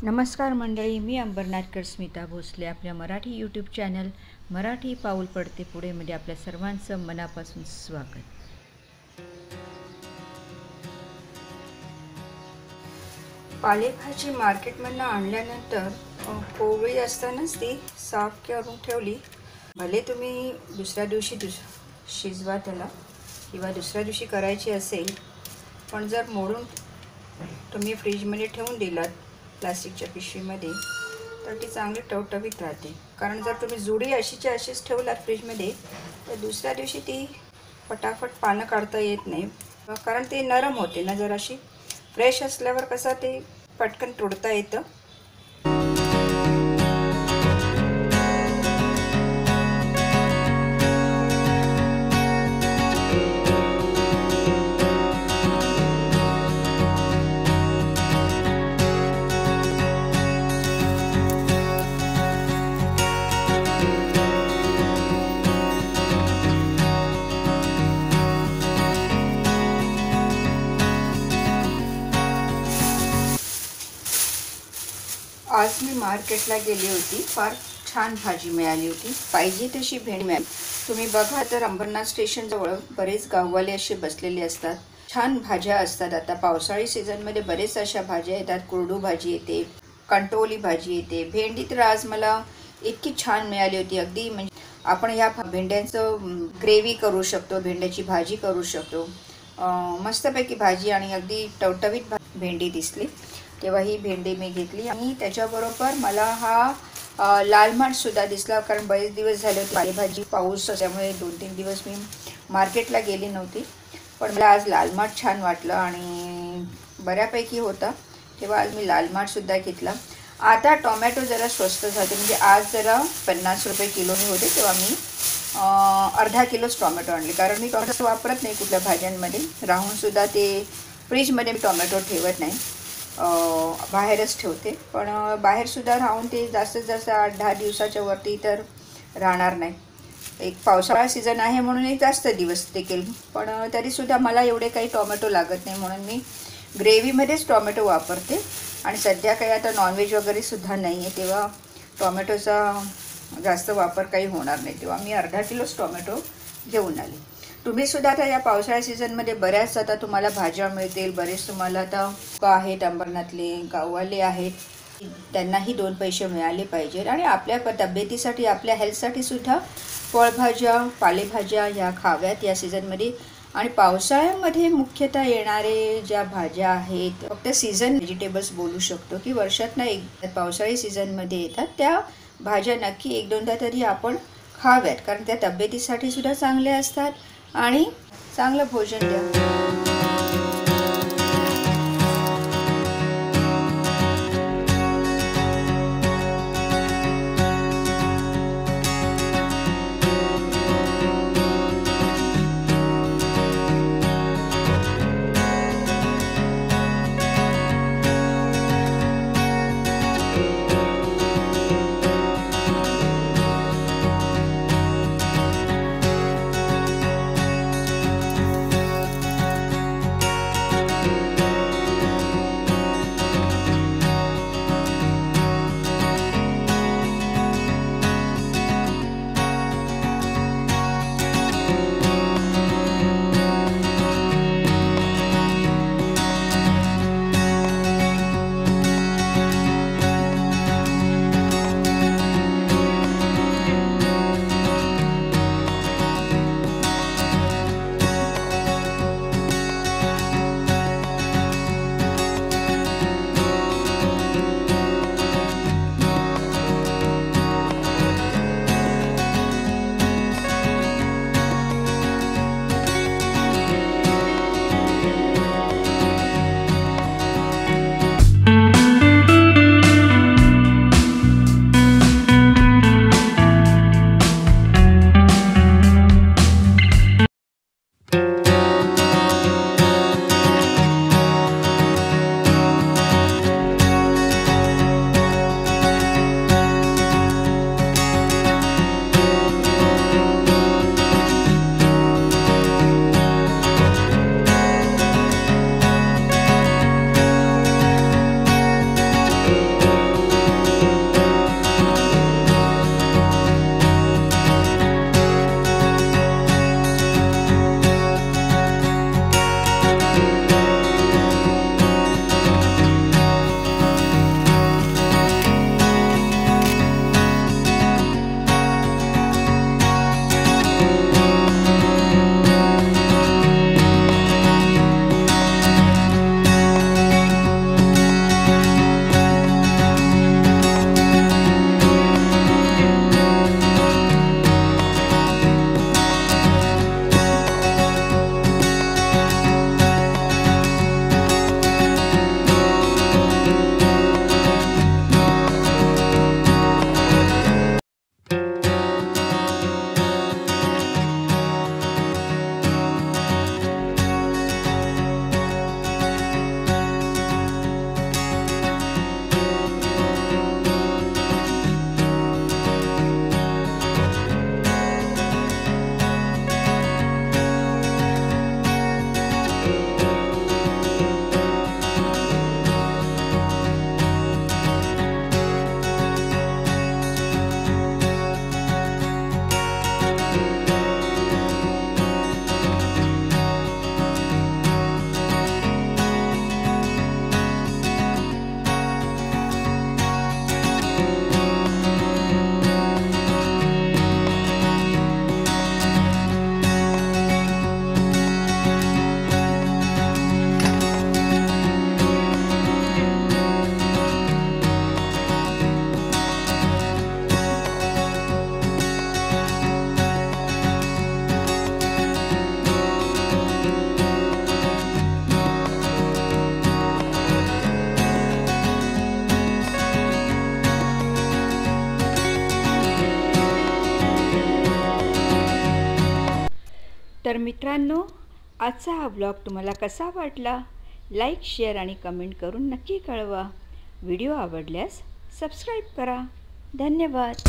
नमस्कार मंडळी, मी अंबरनाथकर स्मिता भोसले. आपल्या मराठी यूट्यूब चॅनल मराठी पाऊल पडते पुढे मध्ये आपल्या सर्वांचं मनापासून स्वागत. पालेभाजी मार्केटमधून आणल्यानंतर कोवळी असतानाच ती साफ करून ठेवली. भले तुम्ही दुसऱ्या दिवशी शिजवा त्याला किंवा दुसऱ्या दिवशी करायची असेल, पण जर मोडून तुम्ही फ्रीजमध्ये ठेवून दिलात प्लास्टिकच्या पिशवीमध्ये तर ती चांगली टवटवीत राहते. कारण जर तुम्ही जुडी अशीच्या अशीच ठेवलात फ्रीजमध्ये तर दुसऱ्या दिवशी ती फटाफट पानं काढता येत नाही, कारण ते नरम होते ना. जर अशी फ्रेश असल्यावर कसं ते पटकन तोडता येतं. आज मी मार्केटला गेली होती. फार छान भाजी मिळाली होती, पाहिजे तशी भेंडी मिळाली. तुम्ही बघा तर अंबरनाथ स्टेशनजवळ बरेच गाववाले असे बसलेले असतात. छान भाज्या असतात. आता पावसाळी सीझनमध्ये बरेच अशा भाज्या येतात. कुरडू भाजी येते, कंटोली भाजी येते. भेंडी तर आज मला इतकी छान मिळाली होती. अगदी म्हणजे आपण ह्या भेंड्यांचं ग्रेव्ही करू शकतो, भेंड्याची भाजी करू शकतो. मस्तपैकी भाजी आणि अगदी टवटवीत भेंडी दिसली तेव्हा ही भेंडी मी घेतली. आणि त्याच्याबरोबर मला हा लाल माठसुद्धा दिसला, कारण बरेच दिवस झाले होते पालेभाजी पाऊस असल्यामुळे 2-3 दिवस मी मार्केटला गेली नव्हती. पण मला आज लाल माठ छान वाटलं आणि बऱ्यापैकी होता, तेव्हा आज मी लाल माठसुद्धा घेतला. आता टोमॅटो जरा स्वस्त झाले, म्हणजे आज जरा 50 रुपये किलोने होते, तेव्हा मी अर्धा किलोच टोमॅटो आणले. कारण मी टोमॅटो वापरत नाही कुठल्या भाज्यांमध्ये. राहूनसुद्धा ते फ्रीजमध्ये मी टोमॅटो ठेवत नाही, बाहेरच ठेवते. पण बाहेरसुद्धा राहून ते जास्तीत जास्त 8-10 दिवसाच्या वरती तर राहणार नाही. एक पावसाळा सीझन आहे म्हणून एक जास्त दिवस टिकेल, पण तरीसुद्धा मला एवढे काही टोमॅटो लागत नाही म्हणून मी ग्रेव्हीमध्येच टोमॅटो वापरते. आणि सध्या काही आता नॉनव्हेज वगैरेसुद्धा नाही आहे, तेव्हा टोमॅटोचा जास्त वापर काही होणार नाही, तेव्हा मी अर्धा किलोच टोमॅटो घेऊन आले. तुम्हीसुद्धा आता या पावसाळ्या सीझनमध्ये बऱ्याच आता तुम्हाला भाज्या मिळतील. बरेच तुम्हाला आता आहेत अंबरनाथले गाववाले आहेत, त्यांनाही 2 पैसे मिळाले पाहिजेत. आणि आपल्या तब्येतीसाठी, आपल्या हेल्थसाठी सुद्धा फळभाज्या पालेभाज्या ह्या खाव्यात या सीझनमध्ये. आणि पावसाळ्यामध्ये मुख्यतः येणारे ज्या भाज्या आहेत, फक्त सीझन व्हेजिटेबल्स बोलू शकतो की वर्षातनं एक पावसाळी सीझनमध्ये येतात, त्या भाज्या नक्की 1-2दा तरी आपण खाव्यात, कारण त्या तब्येतीसाठी सुद्धा चांगल्या असतात आणि चांगलं भोजन द्या. तर मित्रांनो, आजचा हा व्लॉग तुम्हाला कसा वाटला? लाईक, शेअर आणि कमेंट करून नक्की कळवा. व्हिडिओ आवडल्यास सबस्क्राईब करा. धन्यवाद.